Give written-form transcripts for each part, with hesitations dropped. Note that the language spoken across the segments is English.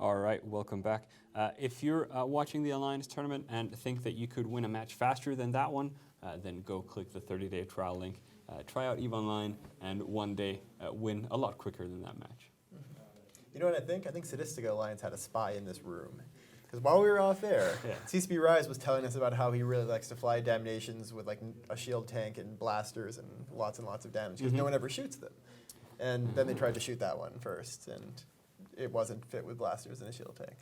All right, welcome back. If you're watching the Alliance tournament and think that you could win a match faster than that one, then go click the 30-day trial link, try out EVE Online, and one day win a lot quicker than that match. You know what I think? I think Sadistica Alliance had a spy in this room. Because while we were off air, CCP Rise was telling us about how he really likes to fly Damnations with like a shield tank and blasters and lots of damage, because no one ever shoots them. And then they tried to shoot that one first, and it wasn't fit with blasters and a shield tank.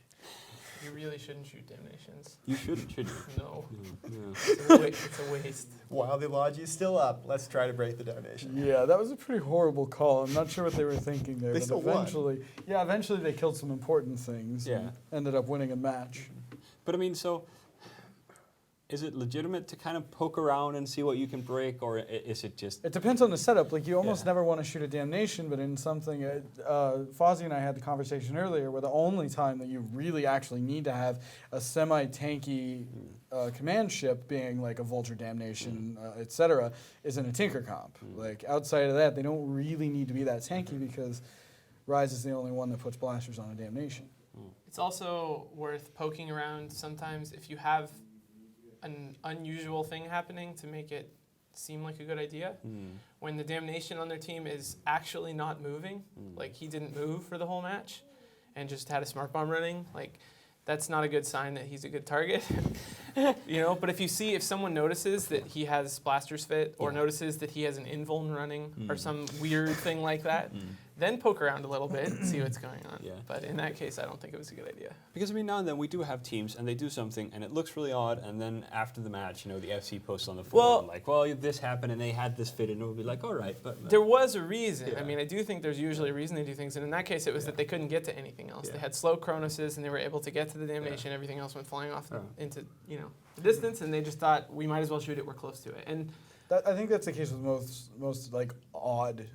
You really shouldn't shoot Damnations. You shouldn't, should you? No. No. It's a waste. While the Logi's still up, let's try to break the Damnation. Yeah, that was a pretty horrible call. I'm not sure what they were thinking there. They but still eventually, eventually they killed some important things and ended up winning a match. But I mean, so is it legitimate to kind of poke around and see what you can break, or is it just... It depends on the setup. Like, you almost never want to shoot a Damnation, but in something... Fozzie and I had the conversation earlier where the only time that you really actually need to have a semi-tanky command ship, being like a Vulture Damnation, etc., is in a Tinker comp. Like, outside of that, they don't really need to be that tanky because Rise is the only one that puts blasters on a Damnation. It's also worth poking around sometimes if you have an unusual thing happening to make it seem like a good idea. When the Damnation on their team is actually not moving, like he didn't move for the whole match and just had a smart bomb running, like that's not a good sign that he's a good target. You know, but if someone notices that he has blasters fit or notices that he has an invuln running or some weird thing like that, then poke around a little bit and see what's going on. But in that case, I don't think it was a good idea. Because I mean, now and then we do have teams and they do something and it looks really odd, and then after the match, you know, the FC posts on the forum like, well, this happened and they had this fit, and it would be like, all right, but... There was a reason. I mean, I do think there's usually a reason they do things, and in that case, it was that they couldn't get to anything else. They had slow Cronoses and they were able to get to the Damnation. Everything else went flying off into, you know, the distance, and they just thought, we might as well shoot it, we're close to it. And I think that's the case with most like odd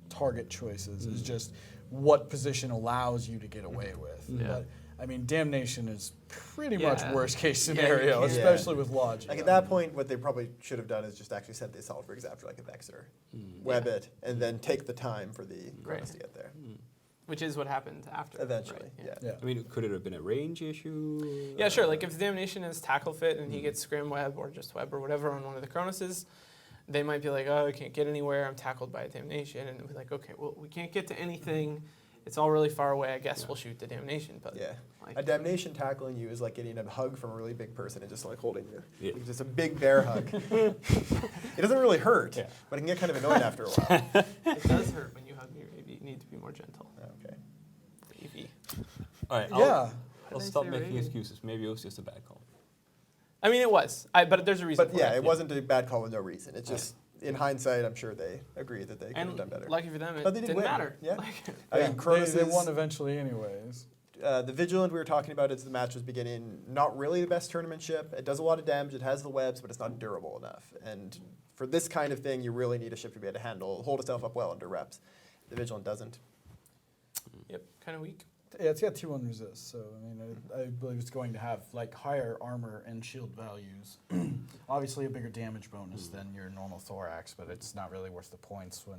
target choices, is just what position allows you to get away with. But, I mean, Damnation is pretty much worst case scenario, especially with logic. Like at that point, what they probably should have done is just actually set the assault rigs after like a Vexor, web it, and then take the time for the Kronos to get there. which is what happened after. Eventually, Yeah. I mean, could it have been a range issue? Yeah, sure. Like if the Damnation is tackle fit and he gets scrim web or just web or whatever on one of the Cronoses, they might be like, oh, I can't get anywhere. I'm tackled by a Damnation. And we're like, okay, well, we can't get to anything. It's all really far away. I guess we'll shoot the Damnation. But a Damnation tackling you is like getting a hug from a really big person and just like holding you. Yeah. It's just a big bear hug. It doesn't really hurt, but it can get kind of annoying after a while. It does hurt when you hug me. Maybe you need to be more gentle. Okay. Maybe. All right. I'll stop making excuses. Maybe it was just a bad call. I mean, it was. But there's a reason But for yeah, it. it wasn't a bad call with no reason. It's just, in hindsight, I'm sure they agree that they could have done better. Lucky for them, it But they didn't didn't win. matter. Yeah. Like, I mean, Kronos they won eventually anyways. The Vigilant we were talking about as the match was beginning, not really the best tournament ship. It does a lot of damage, it has the webs, but it's not durable enough. And for this kind of thing, you really need a ship to be able to hold itself up well under reps. The Vigilant doesn't. Yep, kind of weak. Yeah, it's got 2-1 resist, so I mean, I believe it's going to have like higher armor and shield values. Obviously, a bigger damage bonus than your normal Thorax, but it's not really worth the points when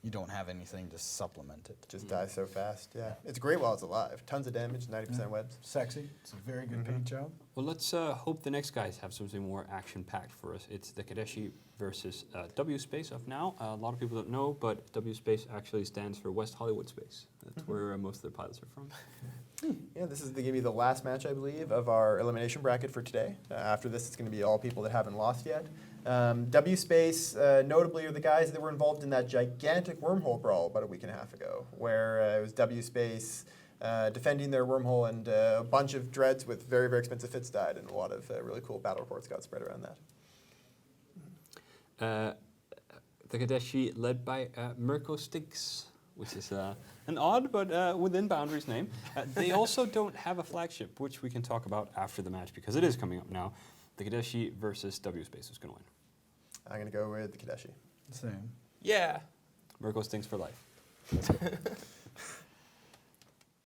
you don't have anything to supplement it. Just dies so fast, yeah. It's great while it's alive. Tons of damage, 90% webs. Sexy. It's a very good paint job. Well, let's hope the next guys have something more action-packed for us. It's the Kadeshi versus W Space of now. A lot of people don't know, but W Space actually stands for West Hollywood Space. That's where most of their pilots are from. Yeah, this is going to be the last match, I believe, of our elimination bracket for today. After this, it's going to be all people that haven't lost yet. W Space, notably, are the guys that were involved in that gigantic wormhole brawl about a week and a half ago, where it was W Space defending their wormhole, and a bunch of dreads with very, very expensive fits died, and a lot of really cool battle reports got spread around that. The Kadeshi led by Mirko Stinks, which is an odd but within boundaries name. They also don't have a flagship, which we can talk about after the match because it is coming up now. The Kadeshi versus W Space. Who's going to win? I'm going to go with the Kadeshi. Same. Yeah. Mirko Stinks for life.